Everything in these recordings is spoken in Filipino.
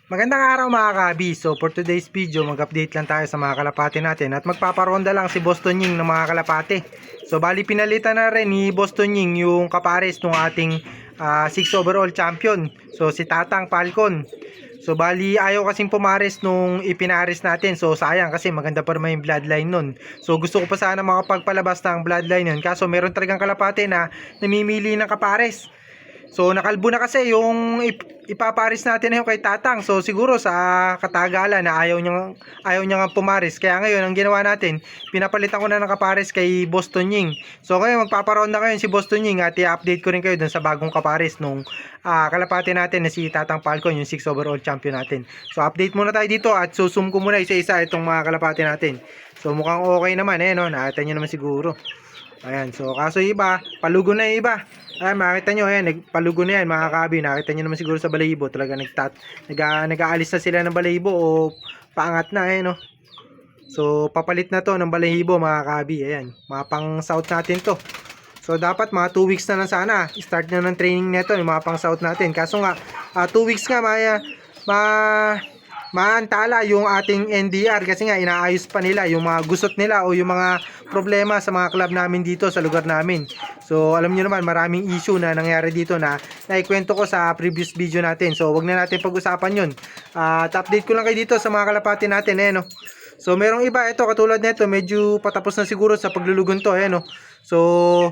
Magandang araw mga kabi. So for today's video, mag-update lang tayo sa mga kalapati natin at magpaparonda lang si Boston Ying ng mga kalapati. So bali pinalitan na rin ni Boston Ying yung kapares ng ating 6 overall champion. So si Tatang Falcon. So bali ayaw kasing pumares nung ipinares natin. So sayang kasi maganda pa naman yung bloodline nun. So gusto ko pa sana makapagpalabas ng bloodline nun. Kaso meron talagang kalapati na namimili ng kapares. So nakalbo na kasi yung ipaparis natin na yung kay Tatang. So siguro sa katagalan na ayaw niya nga pumaris. Kaya ngayon ang ginawa natin, pinapalitan ko na ng kaparis kay Boston Ying. So kayo magpaparonda kayo si Boston Ying at i-update ko rin kayo dun sa bagong kaparis nung kalapati natin na si Tatang Falcon, yung 6 overall champion natin. So update muna tayo dito at susum ko muna isa-isa itong mga kalapati natin. So mukhang okay naman no, nakita nyo naman siguro. Ayan, so kaso iba, palugo na yung iba. Ayan, makita nyo, ayan, nagpalugo na yan mga kabi. Nakita nyo naman siguro sa balahibo. Talaga nag-aalis na sila ng balahibo o paangat na, ayan, no. So, papalit na to ng balahibo mga kabi. Ayan, mga pang south natin to. So, dapat mga 2 weeks na lang sana. Start na ng training nito, yung mga pang south natin. Kaso nga, 2 weeks nga, maantala yung ating NDR kasi nga inaayos pa nila yung mga gusot nila o yung mga problema sa mga club namin dito sa lugar namin. So alam niyo naman maraming issue na nangyari dito na naikwento ko sa previous video natin. So wag na natin pag-usapan yun. At update ko lang kayo dito sa mga kalapati natin no. So merong iba ito katulad nito medyo patapos na siguro sa paglulugon to no. So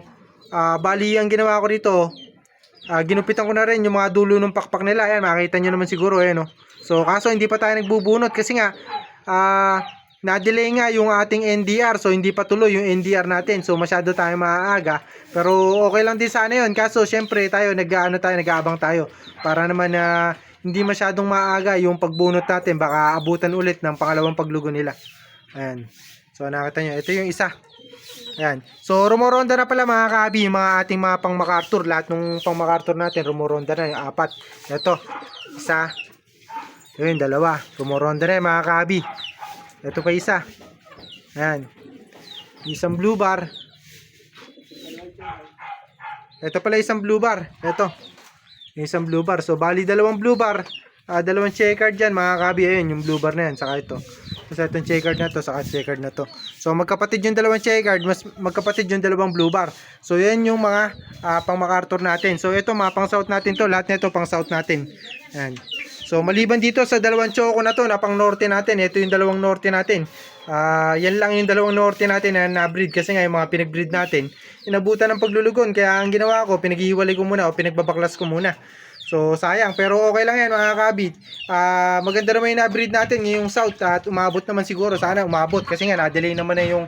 bali ang ginawa ko dito ginupitan ko na rin yung mga dulo ng pakpak nila. Ayan, makita nyo naman siguro no. So kaso hindi pa tayo nagbubunot kasi nga na-delay nga yung ating NDR. So hindi pa tuloy yung NDR natin. So masyado tayo maaga. Pero okay lang din sana yun. Kaso syempre tayo nag-aabang tayo. Para naman hindi masyadong maaga yung pagbunot natin. Baka abutan ulit ng pangalawang paglugo nila. Ayan. So nakita nyo. Ito yung isa. Ayan. So rumoronda na pala mga kabi, mga ating mga pang MacArthur. Lahat ng pang MacArthur natin rumoronda na yung 4. Ito, isa. Yun, 2. Rumoronda na yung mga kabi. Ito pa isa. Ayan. Isang blue bar. Ito pala isang blue bar. Ito. Isang blue bar. So bali 2 blue bar. 2 checkered dyan mga kabi. Ayun, yung blue bar na yan. Saka ito. So itong checkered na to, saka checkered na to. So magkapatid yung 2 checkered, magkapatid yung 2 blue bar. So yan yung mga pang MacArthur natin. So ito mga pang south natin to, lahat nito pang south natin. Ayan. So maliban dito sa 2 choco na to na pang norte natin, ito yung 2 norte natin. Yan lang yung 2 norte natin na na-breed kasi nga yung mga pinag-breed natin inabutan ng paglulugon. Kaya ang ginawa ko, pinaghihiwalay ko muna o pinagbabaklas ko muna. So sayang, pero okay lang yan mga kabit. Maganda naman yung na-breed natin yung south at umabot naman siguro. Sana umabot kasi nga na-delay naman na yung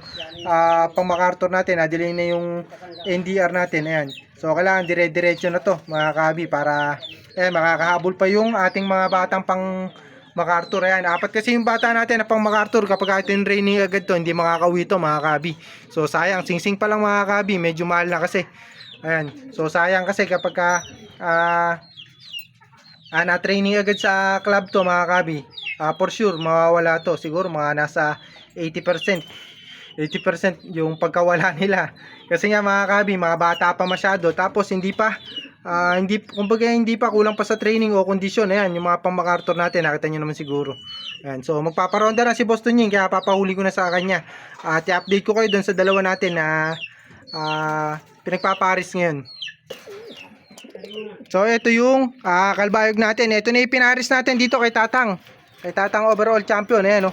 pang MacArthur natin, na-delay na yung NDR natin. Ayan. So kailangan dire-diretso na to mga kabi para makakahabol pa yung ating mga batang pang MacArthur. Ayan, 4 kasi yung bata natin na pang MacArthur. Kapag ito yung training agad to, hindi makakauwi to mga kabi. So sayang, sing-sing pa lang mga kabi, medyo mahal na kasi. Ayan, so sayang kasi kapag na-training agad sa club to mga kabi, for sure mawawala to. Siguro mga nasa 80% yung pagkawala nila. Kasi nga mga kabi, mga bata pa masyado. Tapos kumbaga hindi pa, kulang pa sa training o kondisyon. Ayan, yung mga pang MacArthur natin, nakita nyo naman siguro. Ayan, so magpaparonda na si Boston Ying, kaya papahuli ko na sa kanya. At i-update ko kayo dun sa 2 natin na pinagpaparis ngayon. So ito yung kalbayog natin. Ito na yung pinaris natin dito kay Tatang. Kay Tatang overall champion. Ayan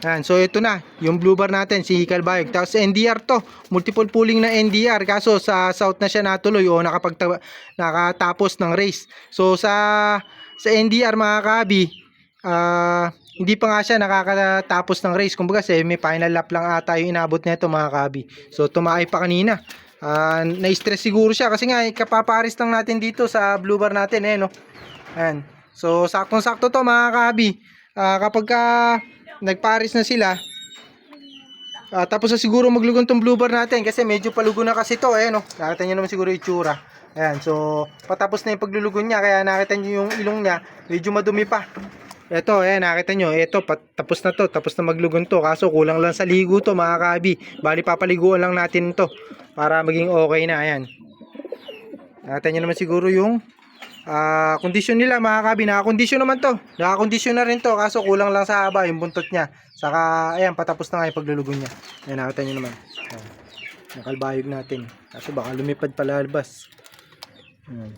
Ayan, so ito na yung blue bar natin, si Kalbayog. Tapos NDR to, multiple pooling na NDR. Kaso sa south na siya natuloy o nakatapos ng race. So sa NDR mga kabi, hindi pa nga siya nakakatapos ng race. Kumbaga may final lap lang ata yung inabot nito mga kabi. So tumaay pa kanina. Na-stress siguro siya kasi nga kapaparis lang natin dito sa blue bar natin Ayan. So saktong-sakto to mga kabi. Kapag nagparis na sila, tapos na siguro maglugon tong blue bar natin kasi medyo palugo na kasi to nakita nyo naman siguro yung itsura. Ayan, so patapos na yung paglulugon niya, kaya nakita nyo yung ilong niya medyo madumi pa. Ito, ayan, nakita nyo, ito, tapos na to, tapos na maglugon to. Kaso kulang lang sa ligo to mga kabi. Bali papaliguan lang natin to para maging okay na. Ayan, nakita nyo naman siguro yung Kondisyon nila mga kabi, nakakondisyon naman to. Nakakondisyon na rin to, kaso kulang lang sa haba yung buntot niya. Saka ayan, patapos na nga yung paglulugon niya. Ayan, nakita nyo naman. Ayan, nakalbayog natin. Kaso baka lumipad palalabas. Ayan.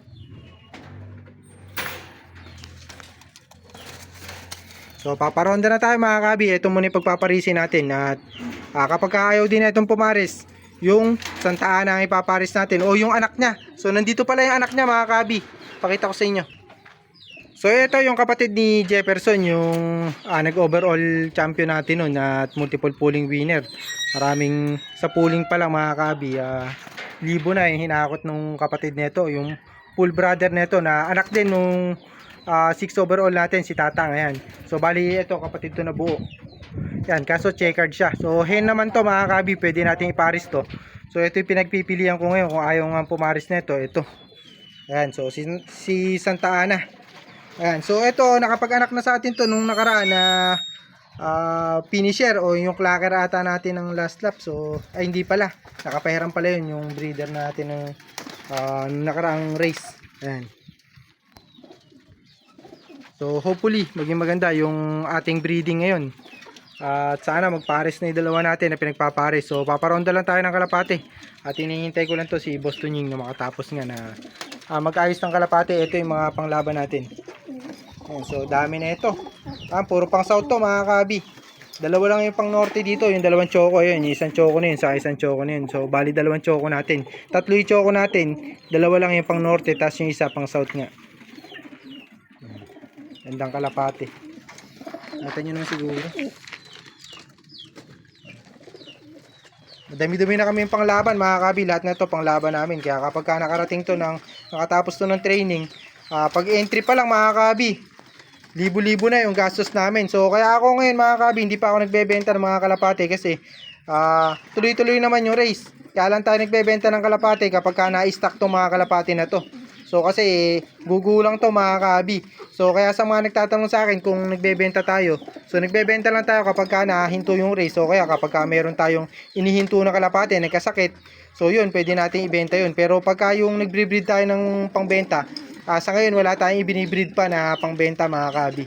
So paparonda na tayo mga kabi. Ito muna yung pagpaparisin natin. At kapag ayaw din na itong pumaris, yung Santa Ana ang ipaparis natin o yung anak niya. So nandito pala yung anak niya mga kabi. Pakita ko sa inyo. So ito yung kapatid ni Jefferson, yung nag-overall champion natin noon at multiple pooling winner. Maraming sa pooling pa lang mga kabi, libo na yung hinakot nung kapatid nito, yung pool brother nito na anak din nung 6 overall natin, si Tatang. Ayan. So bali ito kapatid to na buo. Yan, kaso checkered siya. So hen naman to mga kabi, pwede natin iparis to. So ito yung pinagpipilian ko ngayon kung ayaw nga pumaris nito, ito. Ayan, so si Santa Ana. Ayan, so ito nakapag-anak na sa atin to nung nakaraan na finisher o yung clacker ata natin ng last lap. So ay hindi pala, nakapahiram pala yun yung breeder natin ng nakaraang race. Ayan. So hopefully maging maganda yung ating breeding ngayon. At sana magpares na yung dalawa natin na pinagpapares. So paparonda lang tayo ng kalapate. At hinihintay ko lang to si Boston Ying na makatapos nga na mag-ayos ng kalapate. Ito yung mga panglaban natin. Ayan, so dami na ito. Puro pang south to mga kabi. Dalawa lang yung pang norte dito. Yung dalawang choco yun. Yung isang choco na yun. Sa isang choco na yun. So bali dalawang choco natin. Tatlo yung choco natin. Dalawa lang yung pang norte. Tapos yung isa pang south nga. Gandang kalapate. Natin nyo naman siguro. Madami-dami na kami yung panglaban mga kabi. Lahat na ito panglaban namin. Kaya kapag nakarating to ng nakatapos to ng training, pag entry pa lang mga kabi, libo-libo na yung gastos namin. So kaya ako ngayon mga kabi, hindi pa ako nagbebenta ng mga kalapate kasi tuloy-tuloy naman yung race. Kaya lang tayo nagbebenta ng kalapate kapag na-stock tong mga kalapate na to. So kasi gugulang to mga kabi. So kaya sa mga nagtatanong sa akin kung nagbebenta tayo, so nagbebenta lang tayo kapag nahinto yung race. So kaya kapag meron tayong inihinto na kalapate, nagkasakit, so yun pwede natin ibenta yun. Pero pagka yung nagbre-breed tayo ng pangbenta, sa ngayon wala tayong ibinibreed pa na pangbenta mga kabi.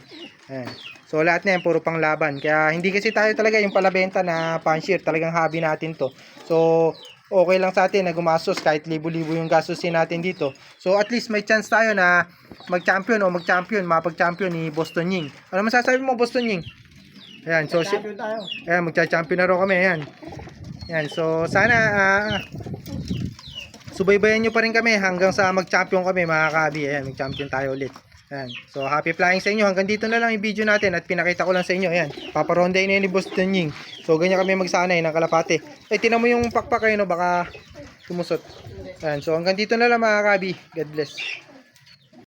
Ayan. So lahat na yan puro panglaban. Kaya hindi kasi tayo talaga yung palabenta na pan-share, talagang hobby natin to. So okay lang sa atin na gumastos kahit libo-libo yung gastusin natin dito. So at least may chance tayo na mag-champion o mapag-champion ni Boston Ying. Ano masasabi mo Boston Ying? Ayan, so Champion tayo. ayan, magcha-champion na raw kami. Ayan. Ayan, so sana subaybayan nyo pa rin kami hanggang sa mag-champion kami mga kabi. Ayan, mag-champion tayo ulit. Ayan. So happy flying sa inyo. Hanggang dito na lang yung video natin at pinakita ko lang sa inyo. Ayan, paparondayin na yun ni Boston Ying. So ganyan kami magsanay ng kalapate. Tinan mo yung pakpak kayo no, baka tumusot. Ayan, so hanggang dito na lang mga kabi. God bless.